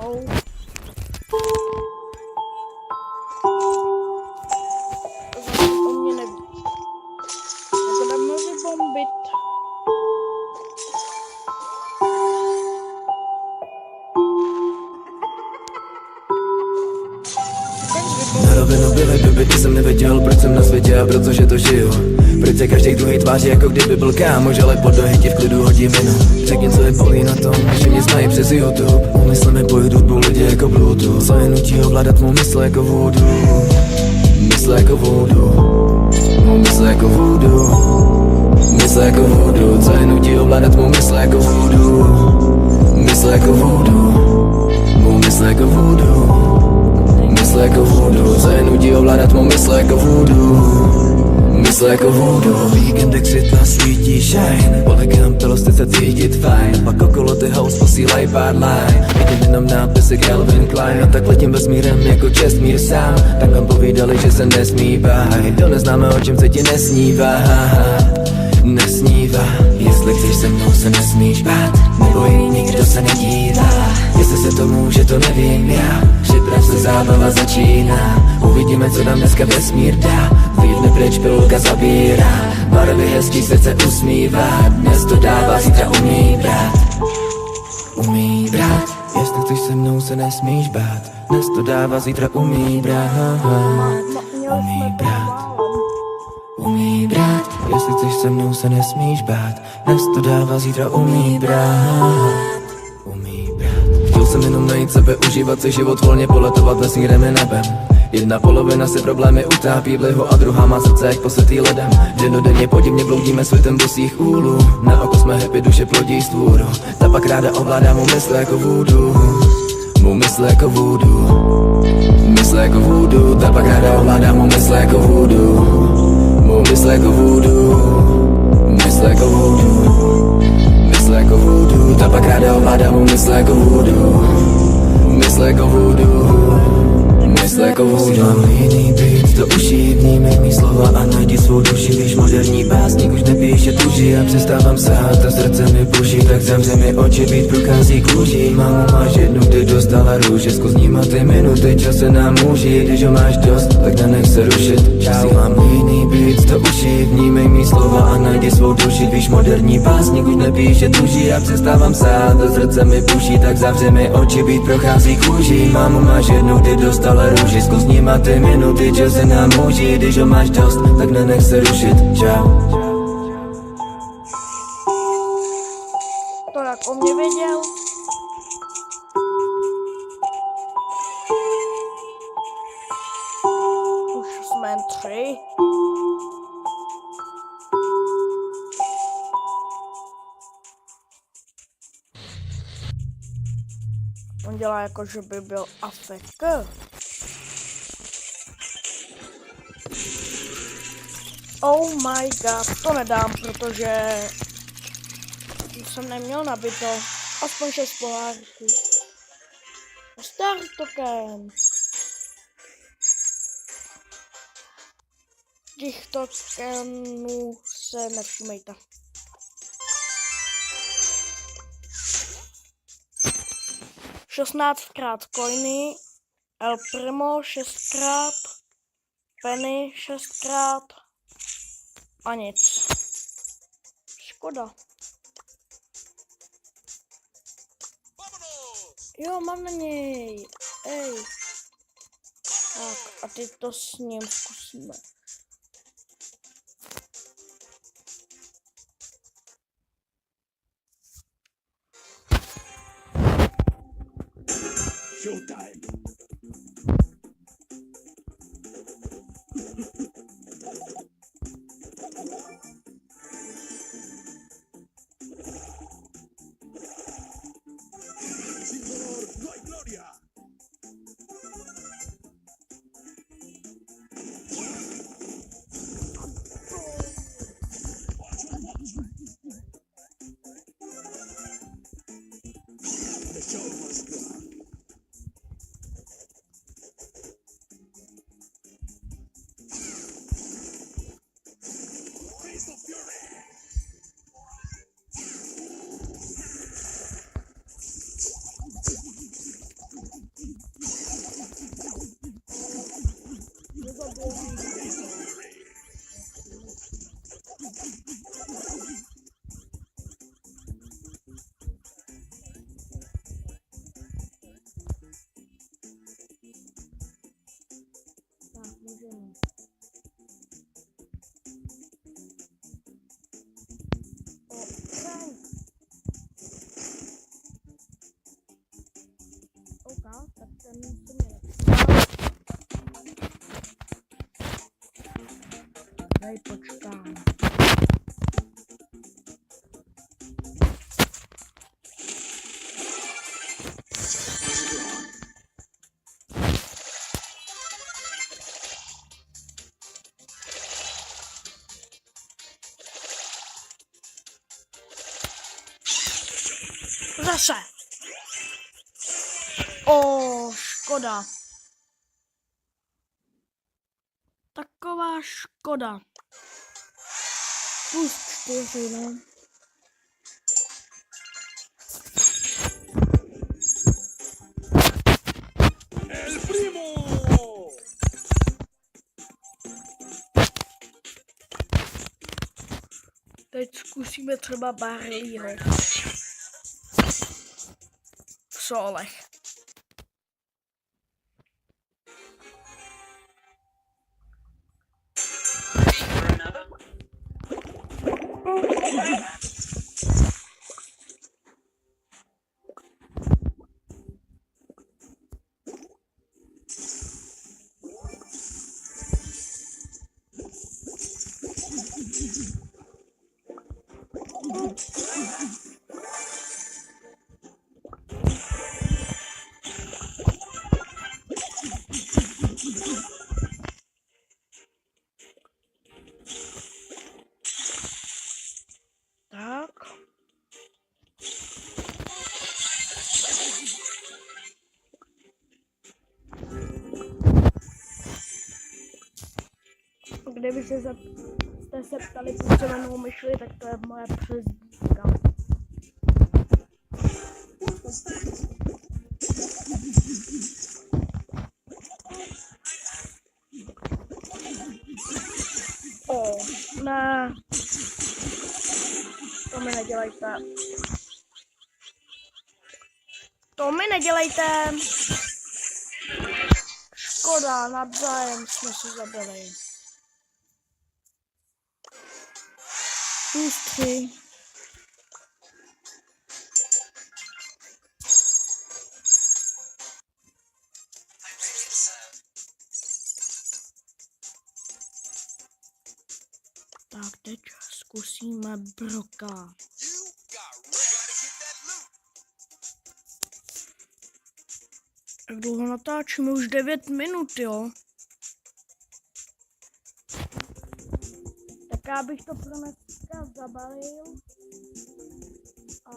Oh. Zase o mě neví. Jako dáme vybombit. Na rovinu byly doby, kdy jsem nevěděl, proč jsem na světě a protože to žiju. Proč se každý druhý tváří, jako kdyby byl kámoš, ale po dohytě v klidu hodí minu. Řekni, co je bolí na tom, že mě znají přes YouTube. Úmysl mi pojedu hudbu lidi jako Bluetooth. Co je nutí ovládat mou mysl jako voodoo. Mysl jako voodoo. Mou mysl jako voodoo. Mysl jako voodoo. Co je nutí ovládat mou mysl jako voodoo. Mysl jako voodoo. Mou mysl jako voodoo. Mysl jako voodoo, co je nutí ovládat mou mysl jako voodoo. Mysl jako voodoo. Víkendek světla svítí shine, polegám pilosty se cítit fajn. Pak okolo ty house posílaj pár line, vidím jenom nápisy Calvin Klein. A tak letím vesmírem jako Čestmír sám. Tak vám povídali, že se nesmí bát. To neznáme, o čem se ti nesnívá. Nesnívá. Jestli chceš se mnou, se nesmíš bát, nebo jí nikdo se nedívá. Jestli se to může, to nevím já. Připrav se, zábava začíná. Uvidíme, co nám dneska vesmír dá. Vlítne pryč, pilulka zabírá. Barvy hezký srdce usmívá. Dnes to dává, zítra umí brát. Umí brát. Jestli chceš se mnou, se nesmíš bát. Dnes to dává, zítra umí brát. Umí brát. Umí brát. Jestli chceš se mnou, se nesmíš bát. Dnes to dává, zítra umí brát. Umí brát. Chtěl jsem jenom najít sebe, užívat si život, volně poletovat vesmírem i nebem. Jedna polovina si problémy utápí v lihu a druhá má srdce jak posetý ledem. Dennodenně podivně bloudíme světem bosých úlů. Na oko jsme happy, duše plodí stvůru. Ta pak ráda ovládá mou mysl jako voodoo. Mou mysl jako voodoo. Mysl jako voodoo. Ta pak ráda ovládá mou mysl jako voodoo. Mou mysl jako voodoo. Mysl jako voodoo. Mysl jako voodoo. Ta pak ráda ovládá mou mysl jako voodoo. Mysl jako voodoo. Mysl jako voodoo. Mám jiný beat, to uší, vnímej mý slova a najdi svou duši. Když moderní básník už nepíše tuží a přestávám sát a srdce mi buší, tak zavře mi oči, být prochází kůží. Mámo, máš jednu, kdy dostala růže, zkus vnímat ty minuty, čas se nám můží. Když ho máš dost, tak nenech se rušit. Čau. Mám jiný beat, to uší, vnímej mý slova a najdi svou duši. Když moderní básník už nepíše tuží a přestávám sát a srdce mi buší, tak zavře mi oči, být prochází kůží. Mámo, máš jednu, kdy dostala růži, zkus vnímat ty minuty, čas se nám můží. Když ho máš dost, tak nenech se rušit. Čau. To jak o mě věděl. Už jsme 3. On dělá jako, že by byl AFK. Oh my god, to nedám, protože jsem neměl nabito. Aspoň 6 polárků. Start token. Těch tokenů se nevšímejte. Šestnáctkrát coiny, El Primo 6krát, Penny 6krát a nic. Škoda. Jo, mám na něj. Ej. Tak, a teď to s ním zkusíme. Showtime. No hay gloria. The show must go on. Broka, tak ten se mě nepřidal. Tady počkám. Zase. Škoda. Taková škoda. Plus 4, no. El primo. Teď zkusíme třeba Barleyho. V solech. Tak. Kdyby jste se ptali, proč se na mnou myšli, tak to je moje přezdívka. Ne. To mi nedělejte. To mi nedělejte. Škoda, navzájem jsme se zabili. Plus 3. Tak teď zkusíme Broka. Jak dlouho natáčíme? Už 9 minut, jo? Tak já bych to pro dneska zabalil. A